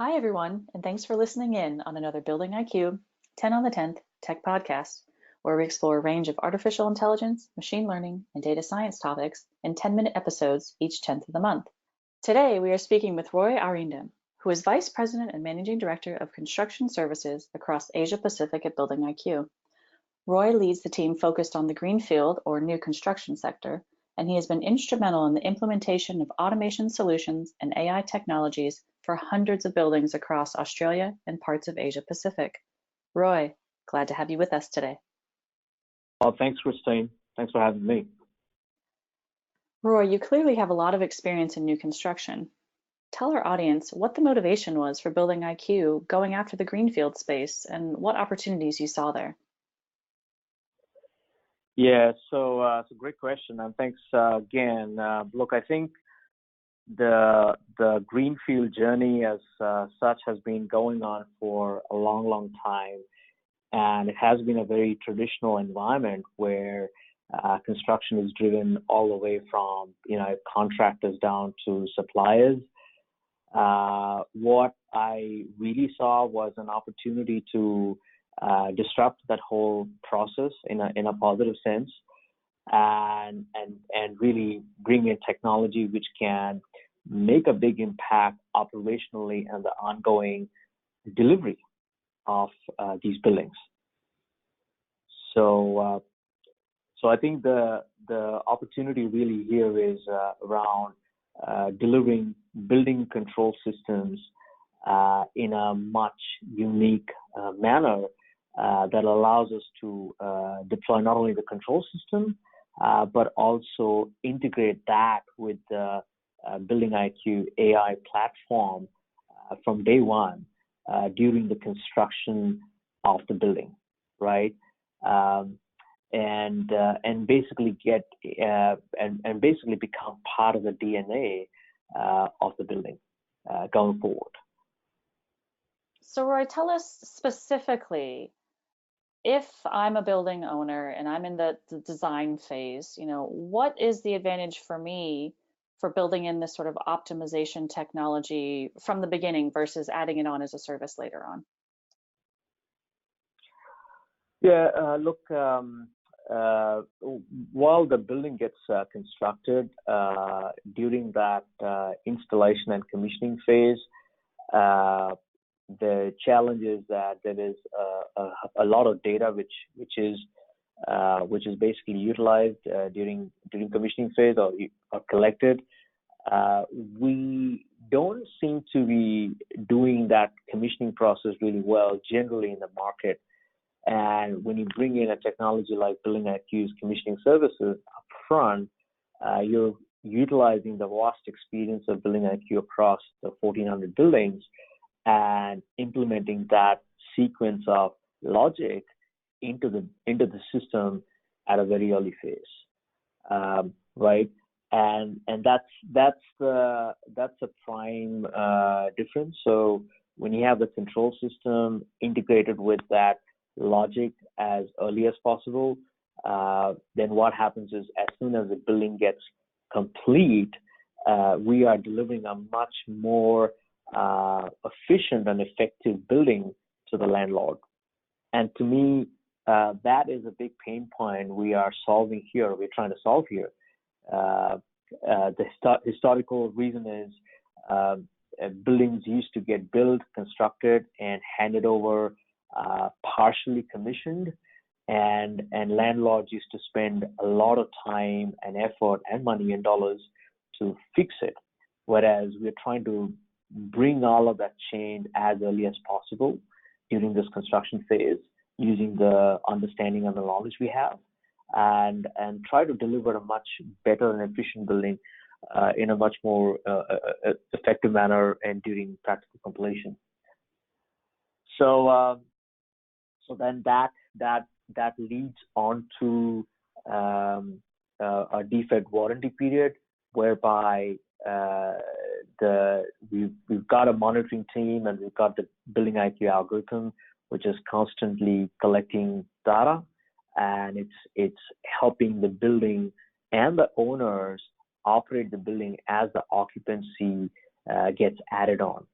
Hi, everyone, and thanks for listening in on another Building IQ 10 on the 10th Tech Podcast, where we explore a range of artificial intelligence, machine learning, and data science topics in 10-minute episodes each 10th of the month. Today, we are speaking with Roy Arindam, who is Vice President and Managing Director of Construction Services across Asia Pacific at BuildingIQ. Roy leads the team focused on the Greenfield or new construction sector, and he has been instrumental in the implementation of automation solutions and AI technologies for hundreds of buildings across Australia and parts of Asia Pacific. Roy, glad to have you with us today. Oh, thanks, Christine. Thanks for having me. Roy, you clearly have a lot of experience in new construction. Tell our audience what the motivation was for BuildingIQ going after the Greenfield space and what opportunities you saw there. Yeah, so it's a great question, and thanks again. Look, I think the Greenfield journey as such has been going on for a long, long time, and it has been a very traditional environment where construction is driven all the way from contractors down to suppliers. What I really saw was an opportunity to disrupt that whole process in a positive sense, and really bring in technology which can make a big impact operationally and the ongoing delivery of these buildings. So I think the opportunity really here is around delivering building control systems in a much unique manner that allows us to deploy not only the control system, but also integrate that with the BuildingIQ AI platform from day one during the construction of the building, right? And basically basically become part of the DNA of the building going forward. So Roy, tell us specifically, if I'm a building owner and I'm in the design phase, what is the advantage for me for building in this sort of optimization technology from the beginning versus adding it on as a service later on? Yeah, look, while the building gets constructed, during that installation and commissioning phase, the challenge is that there is a lot of data which is basically utilized during commissioning phase or collected. We don't seem to be doing that commissioning process really well generally in the market. And when you bring in a technology like BuildingIQ's commissioning services up front, you're utilizing the vast experience of BuildingIQ across the 1,400 buildings and implementing that sequence of logic into the system at a very early phase, right? And that's a prime difference. So when you have the control system integrated with that logic as early as possible, then what happens is as soon as the building gets complete, we are delivering a much more efficient and effective building to the landlord. And to me, that is a big pain point we are solving here. We're trying to solve here. The historical reason is buildings used to get built, constructed, and handed over partially commissioned, and landlords used to spend a lot of time and effort and money and dollars to fix it. Whereas we're trying to bring all of that change as early as possible during this construction phase, using the understanding and the knowledge we have, and try to deliver a much better and efficient building in a much more effective manner and during practical completion. So then that leads on to a defect warranty period, whereby we've got a monitoring team and we've got the BuildingIQ algorithm, which is constantly collecting data, and it's helping the building and the owners operate the building as the occupancy gets added on.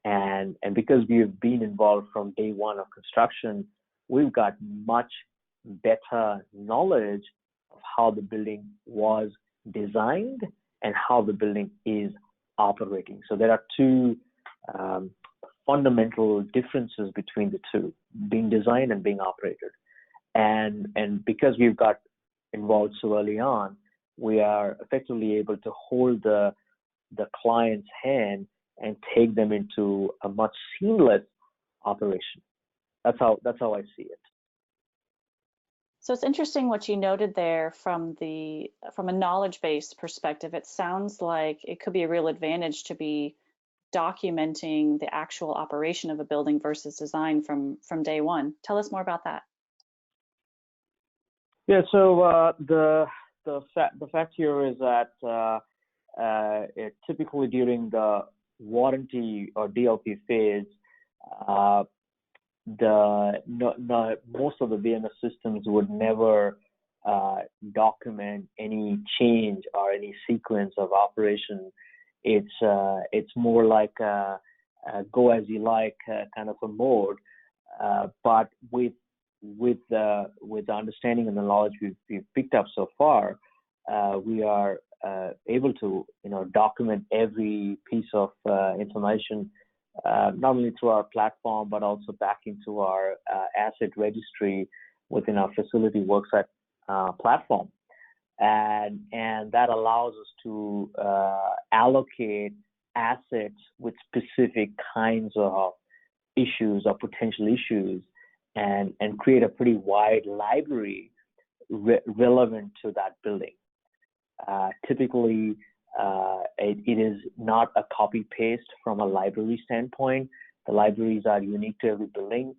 And because we have been involved from day one of construction, we've got much better knowledge of how the building was designed and how the building is operating. So there are two fundamental differences between the two, being designed and being operated. And because we've got involved so early on, we are effectively able to hold the client's hand and take them into a much seamless operation. That's how I see it. So it's interesting what you noted there from a knowledge-based perspective. It sounds like it could be a real advantage to be documenting the actual operation of a building versus design from day one. Tell us more about that. Yeah. So the fact here is that typically during the warranty or DLP phase, most of the BMS systems would never document any change or any sequence of operation. It's more like a go as you like kind of a mode, but with the understanding and the knowledge we've picked up so far, we are able to document every piece of information, not only through our platform but also back into our asset registry within our facility worksite platform, and that allows us to allocate assets with specific kinds of issues or potential issues, and create a pretty wide library relevant to that building. Typically, it is not a copy paste from a library standpoint. The libraries are unique to every building,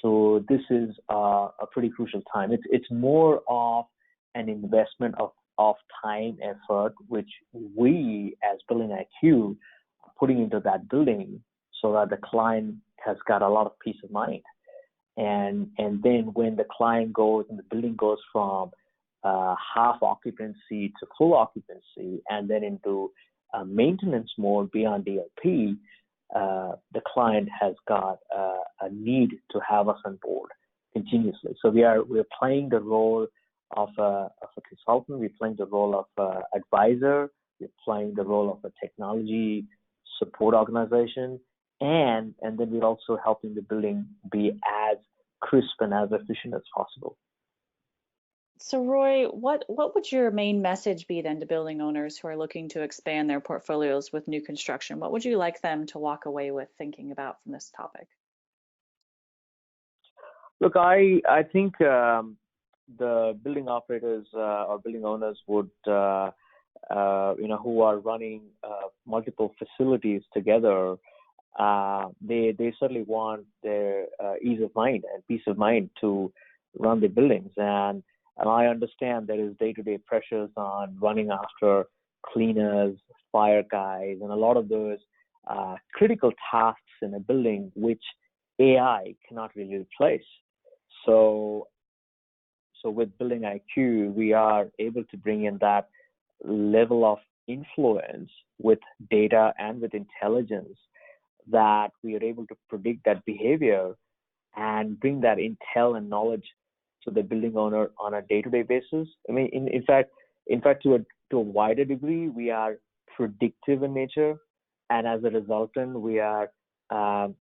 so this is a pretty crucial time. It's more of an investment of time, effort, which we as BuildingIQ are putting into that building so that the client has got a lot of peace of mind. And then when the client goes and the building goes from half occupancy to full occupancy and then into maintenance mode beyond DLP, the client has got a need to have us on board continuously. So we're playing the role of a consultant, we're playing the role of advisor, we're playing the role of a technology support organization, and then we're also helping the building be as crisp and as efficient as possible. So Roy, what would your main message be then to building owners who are looking to expand their portfolios with new construction? What would you like them to walk away with thinking about from this topic? Look, I think the building operators or building owners would, who are running multiple facilities together, they certainly want their ease of mind and peace of mind to run the buildings. And I understand there is day-to-day pressures on running after cleaners, fire guys, and a lot of those critical tasks in a building which AI cannot really replace. So with BuildingIQ, we are able to bring in that level of influence with data and with intelligence that we are able to predict that behavior and bring that intel and knowledge to the building owner on a day-to-day basis. I mean, in fact, to a wider degree, we are predictive in nature, and as a resultant, we are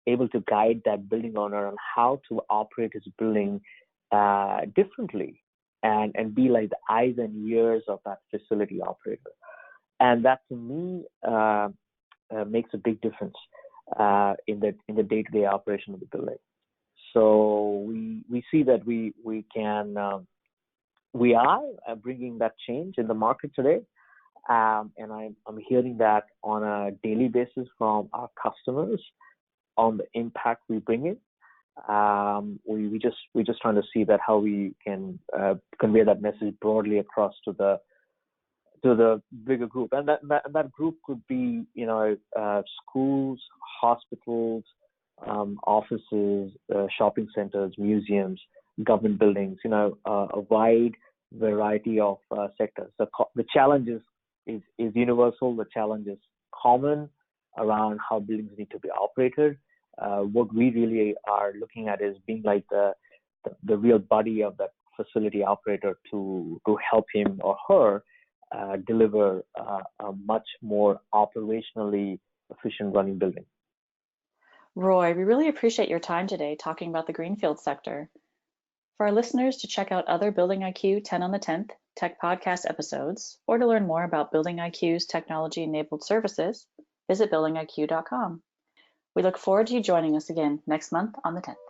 able to guide that building owner on how to operate his building differently, and be like the eyes and ears of that facility operator. And that, to me, makes a big difference in the day-to-day operation of the building. So we see that we are bringing that change in the market today, and I'm hearing that on a daily basis from our customers on the impact we bring in. We just trying to see that how we can convey that message broadly across to the bigger group, and that group could be schools, hospitals, offices, shopping centers, museums, government buildings, a wide variety of sectors. The challenge is universal. The challenge is common. around how buildings need to be operated. What we really are looking at is being like the real body of that facility operator to help him or her deliver a much more operationally efficient running building. Roy, we really appreciate your time today talking about the Greenfield sector. For our listeners to check out other BuildingIQ 10 on the 10th Tech Podcast episodes, or to learn more about BuildingIQ's technology-enabled services, visit buildingiq.com. We look forward to you joining us again next month on the 10th.